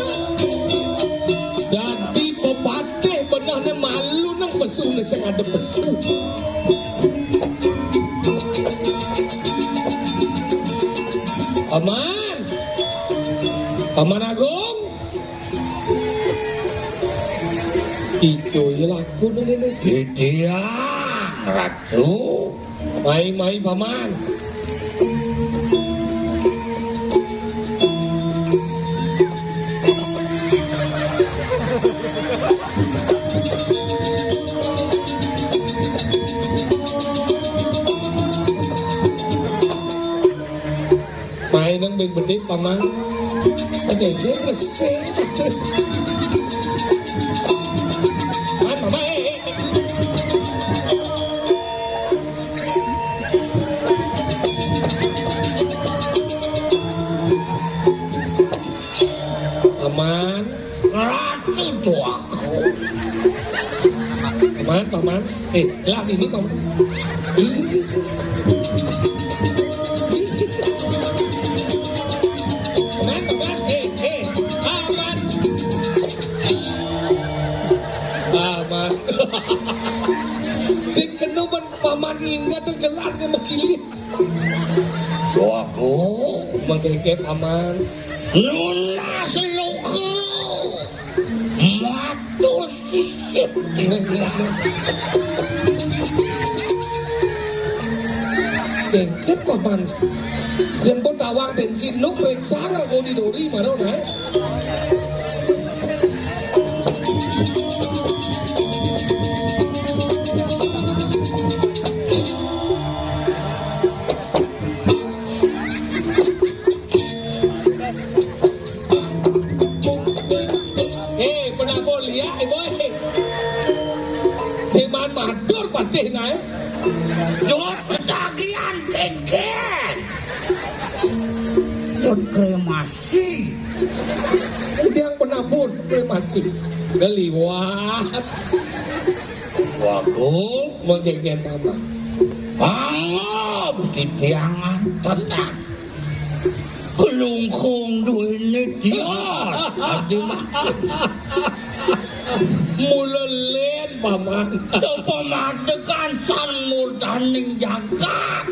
Jadi pepatih benarnya malu nang pesu ne sing ada pesu. Paman Agung. Ijo laku nene. Jidiang Ratu. Mai paman. Mai nang ben bedit paman. Oke, dia kesel. Mama, Paman, Ratu tuaku. Paman. Lah ini paman. Kenoban paman ingat gelarnya makilin. Tuaku. Mengkeke paman. Nuna seluku. Matus sisip. Kengket paman. Yang pun tawang bensin nuk periksa nggak kau didori mana nih? Patih naik Jod ketagihan kengken. Jod kremasi. Dia yang penabur kremasi geliwat. Wagu Mengkengken paman. Pangob titiangan tenang. Kelungkung duwene dia. Adi makin. Mulelen paman. Pemadakan san murdaning jagat.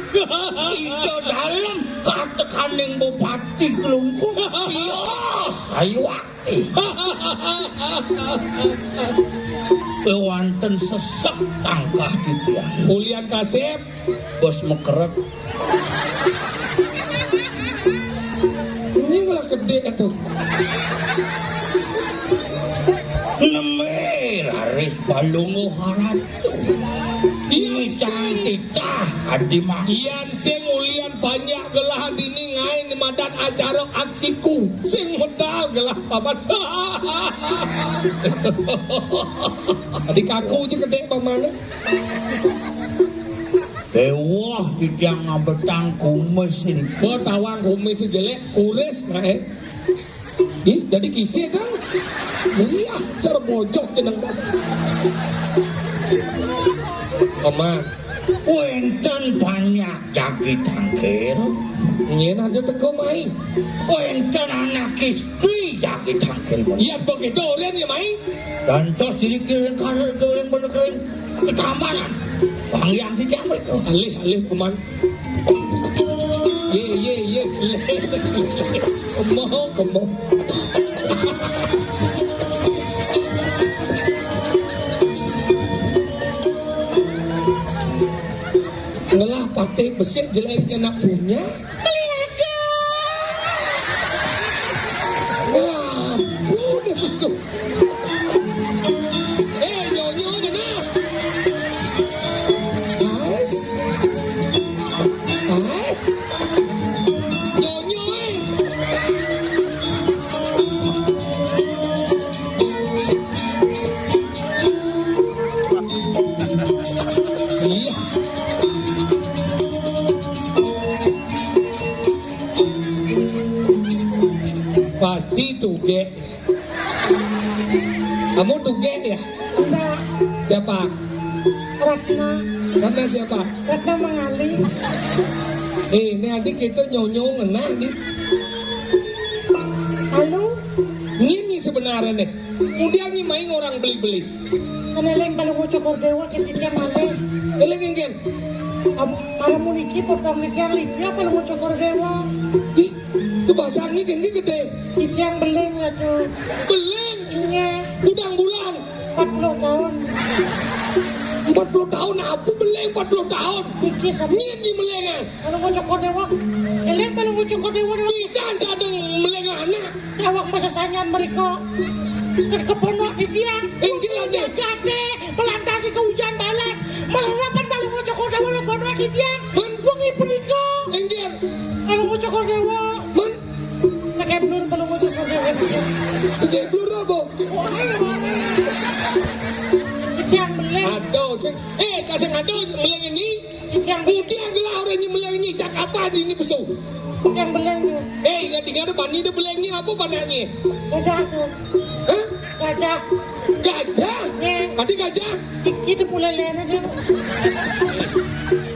Ijo dalam katekaning bupati Kelungkung. Bios aywati. Ewanten sesek tangkah titiang. Ulian kasep. Bos mekeret. Ini malah gede itu. Nemir haris balungu haratu. Ini titah kadimang. Ian sing ulian banyak gelah dini ngain madan acara aksiku. Sing medal gelah paman. Adik aku je gede paman. Dewah titiang ngabetang kumis ini. Kau tawang kumis jelek kuris naik. Ih, jadi kisih kan? Iya, cara bojok jeneng paman. Wenten banyak jagi tangkil. Nyen aja teko mai. Wenten anak istri jagi tangkil. Iya begitu orang ya mai. Dan tos sedikit kering bener kering ketamanan. Bang yang tidak mereka. Alih paman. Ye. Kemoh. Ngelah pakai besi jelek kena punya. Wah, udah besok. Nyonya mana? Guys. Nyonya Iya. pasti tuge. Kamu tuge ya? Enggak, Siapa? Ratna. Karena siapa? Ratna mengali. Ini adik kita nyonyong ngenah nih. Halo, Ini sebenarnya nih. Kemudian ini main orang beli-beli. kaneleng balungo cokor dewa kita maleng. Eleng-eleng. Para muniki potong yang lipia balungo cokor dewa. Ih, itu bahasa ini tinggi gede. Kita yang beleng lah tuh. Beleng. Iya, Udang bulan. 40 tahun. 40 tahun apa beleng 40 tahun? Iki sama Ini melengan. balungo cokor dewa. Eleng balungo cokor dewa dewa. Dan cadang melengan anak. Awak masa sanyan mereka. Keponok di tiang. Inggil aja. Gade, melandasi ke hujan balas. Melerapan balungo cokor dewa dan ponok di tiang. Wengi penikah. Inggil. Balungo cokor dewa. Men. Pakai blur balungo cokor dewa. Gede blur apa? Wah, iki yang beleng. Aduh, kasih aduh meleng ini. Iki yang beleng. Kemudian gelah orangnya meleng ini. Cak apa ini besu? Yang beleng tuh. Ingat-ingat bani dia belengnya apa panahnya? Gajah tuh. Hah? Gajah. Gajah? Nih, Tadi gajah? kita mulai lena tuh.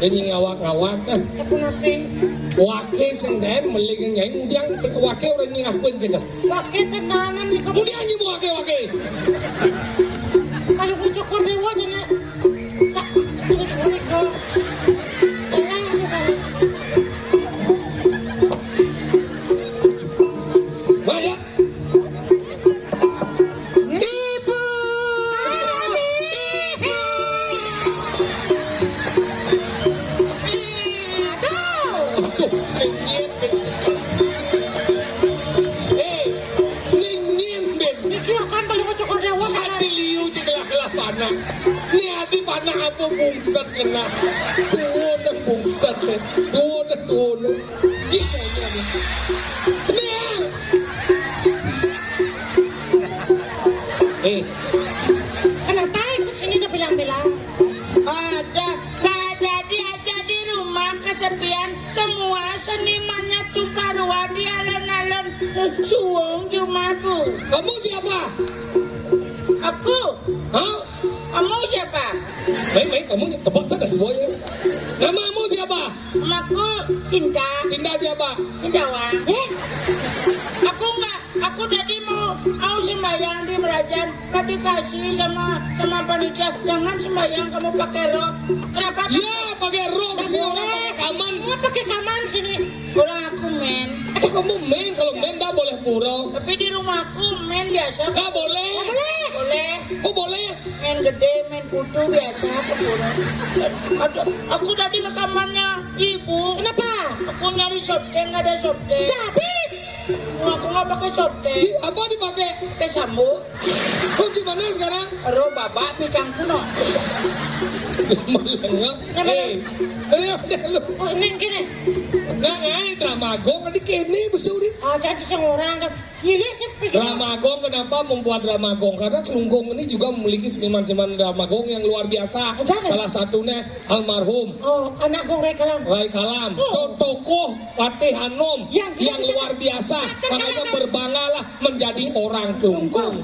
Ini ngawak-ngawak. Apa nape? Wake senden meleng nyai. Kemudian wake orang yang ngakuin kita. Pakai tenangan di kamu. Kemudian ini wake. Balungo cokor dewa sana. Salah. Maya. Ibu. Tuh, ningin ben. Iki akan balungo cokor dewa. Hati liu cekelah panah. Ini hati panah apa bungset kena. Duo dan bungset. Duo. Gimana nih? Kenapa ikut sini udah bilang-bilang? Nggak ada dia di rumah kesepian. Semua senimannya tumpah ruah di alun-alun. Suwung cuma bu. Kamu siapa? Aku. Hah? Kamu siapa? Main, kamu tebak saja semuanya. Namamu siapa? Namaku Cinta. Tinda siapa? Indawang. Aku tadi mau sembahyang di Merajan. Tadi kasih sama panitia. Jangan sembahyang kamu pakai rok. Kenapa? Ya, pakai rok. Pakai kaman. Nggak pakai kaman sini. Kurang aku men. Atau kamu main? Kalau main tak boleh pura. Tapi di rumahku men biasa. Tak boleh. Boleh. Kok boleh? Main gede, main putu biasa aku pulang. Aku tadi rekamannya ibu. Kenapa? Aku nyari softtek, nggak ada softtek. Udah habis. Aku nggak pakai softtek. Apa dipakai? Pakai sambu. Terus gimana sekarang? Ro babak pikang kuno. Melengak. Lu. Oh, ini gini. Nah, Dramagon tadi kene besu nih. Oh, jadi seorang kan. Ini sih pikir. Dramagon kenapa membuat Dramagon? Karena Kelungkung ini juga memiliki seniman-seniman Dramagon yang luar biasa. Jangan. Salah satunya almarhum Oh, anak gue rekalam. Rai Kalam, Oh. tokoh Patih Hanom Yang tidak yang bisa luar biasa. Makanya terkalahkan. berbanggalah menjadi orang Kelungkung.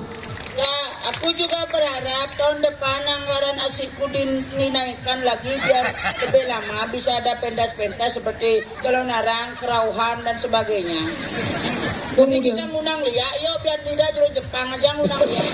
Ya, aku juga berharap tahun depan anggaran asikku dinaikkan lagi biar lebih lama bisa ada pentas-pentas seperti Kelonarang, Kerauhan dan sebagainya. Jadi kita ngundang Lia, yuk biar tidak jero Jepang aja ngundang Lia.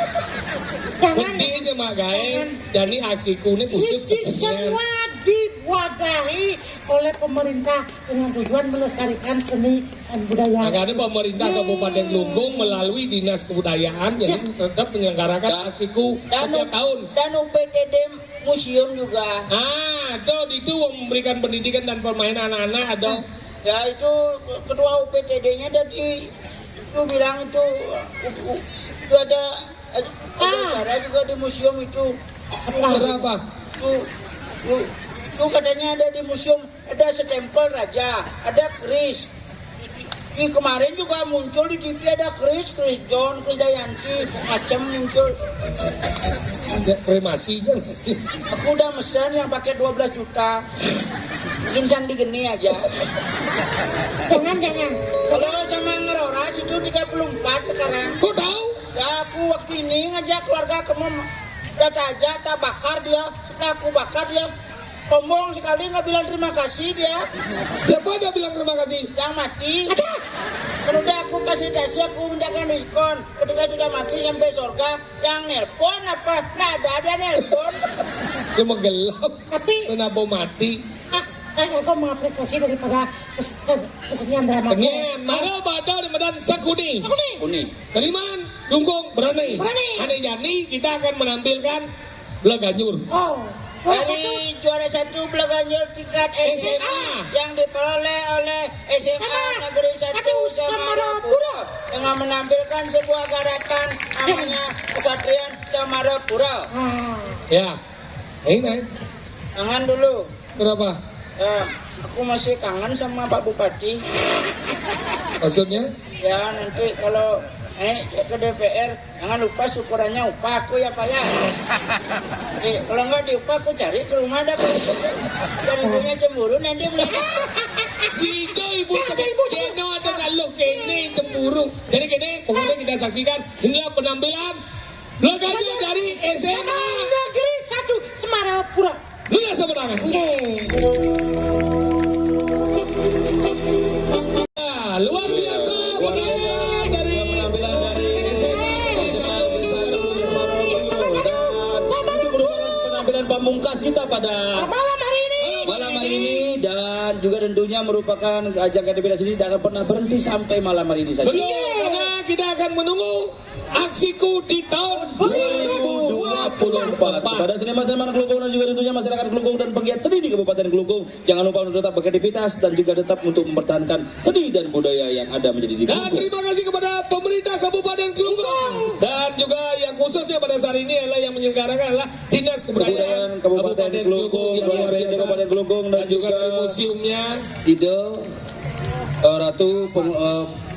Jangan. Buktinya mak gaeng, jadi aksiku ini khusus Ini kesenian. semua diwadahi oleh pemerintah dengan tujuan melestarikan seni dan budaya. Makanya pemerintah Kabupaten Kelungkung melalui Dinas Kebudayaan jadi tetap menyelenggarakan aksiku setiap tahun. Dan UPTD museum juga. Tuh itu memberikan pendidikan dan permainan anak-anak atau Ya itu ketua UPTD-nya tadi itu bilang itu ada acara juga di museum itu. berapa? Itu katanya ada di museum ada stempel raja, ada keris. Di kemarin juga muncul di TV ada Chris John, Chris Dayanti, macam muncul. Ada kremasi aja nggak sih? Aku udah mesen yang pakai 12 juta. Bikin sandi geni aja. Jangan. Kalau sama ngeroras itu menuju 34 sekarang. Kok tahu? Ya aku waktu ini ngajak keluarga ke data aja, tak bakar dia. Setelah aku bakar dia sombong sekali nggak bilang terima kasih dia. Siapa ada bilang terima kasih? Yang mati. Kalau udah aku fasilitasi aku mintakan diskon. Ketika sudah mati sampai surga, yang nelpon apa? Nah ada dia nelpon. Cuma gelap. Tapi Kenapa mati? aku mengapresiasi daripada kesenian drama. Kenyan, mana badau di medan sakuni. Uni. Keriman, dungkung, berani. Berani. Hari ini kita akan menampilkan Belaganyur. Oh, Dari juara satu Belaganyur tingkat SMA yang diperoleh oleh SMA Negeri 1 Samarapura dengan menampilkan sebuah garapan namanya Kesatrian Samarapura. Ya, ini Tangan dulu. kenapa? Ya, aku masih kangen sama Pak Bupati. Maksudnya? Ya nanti kalau ke DPR jangan lupa syukurannya upah aku ya Pak ya. Kalau nggak diupah aku cari ke rumah dah. Dari punya cemburu nanti melihat. Ibu Ceno ada kalau kene cemburu. Jadi kene pokoknya kita saksikan inilah penampilan Belaganyur dari SMA Negeri 1 Semarapura. Lunas Semarang. Nah, luar biasa penampilan dari Penampilan dari SMA itu merupakan penampilan pamungkas kita pada Malam hari ini. Dan juga tentunya merupakan ajang KDP ini tidak akan pernah berhenti sampai malam hari ini saja. betul karena kita akan menunggu aksiku di tahun 2024 pada seniman-seniman Kelungkung dan juga tentunya masyarakat Kelungkung dan penggiat seni di Kabupaten Kelungkung, jangan lupa untuk tetap beraktivitas dan juga tetap untuk mempertahankan seni dan budaya yang ada menjadi di Dan Kelungkung. terima kasih kepada pemerintah Kabupaten Kelungkung dan juga yang khususnya pada saat ini adalah yang menyelenggarakan adalah Dinas Kebudayaan Kabupaten Kelungkung, yang luar biasa. Kabupaten Kelungkung Dan juga dari museumnya. Ide Ratu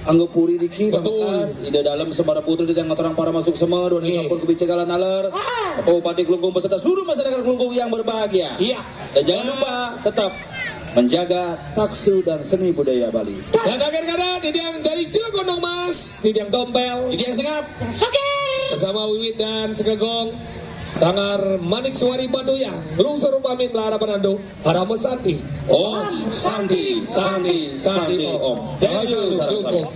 Anggapuri Diki Betul. Pamungkas Ide dalam Semara Putri di tengah orang para masuk semua Doni sampun kebijakan aler Bupati Kelungkung beserta seluruh masyarakat Kelungkung yang berbahagia. Iya. Dan jangan lupa tetap menjaga taksu dan seni budaya Bali. Dan akhir kata Didiang dari Cilegon Mas, Didiang Tompel, Jadi yang sengap. bersama Wiwit dan Sekegong, Tangar Manik Suari Baduyang, Lungsur Pamit Larapan Ando, Haramo Santi. Om Santi, Santi, Santi, Om. Jaya Jaya Kelungkung.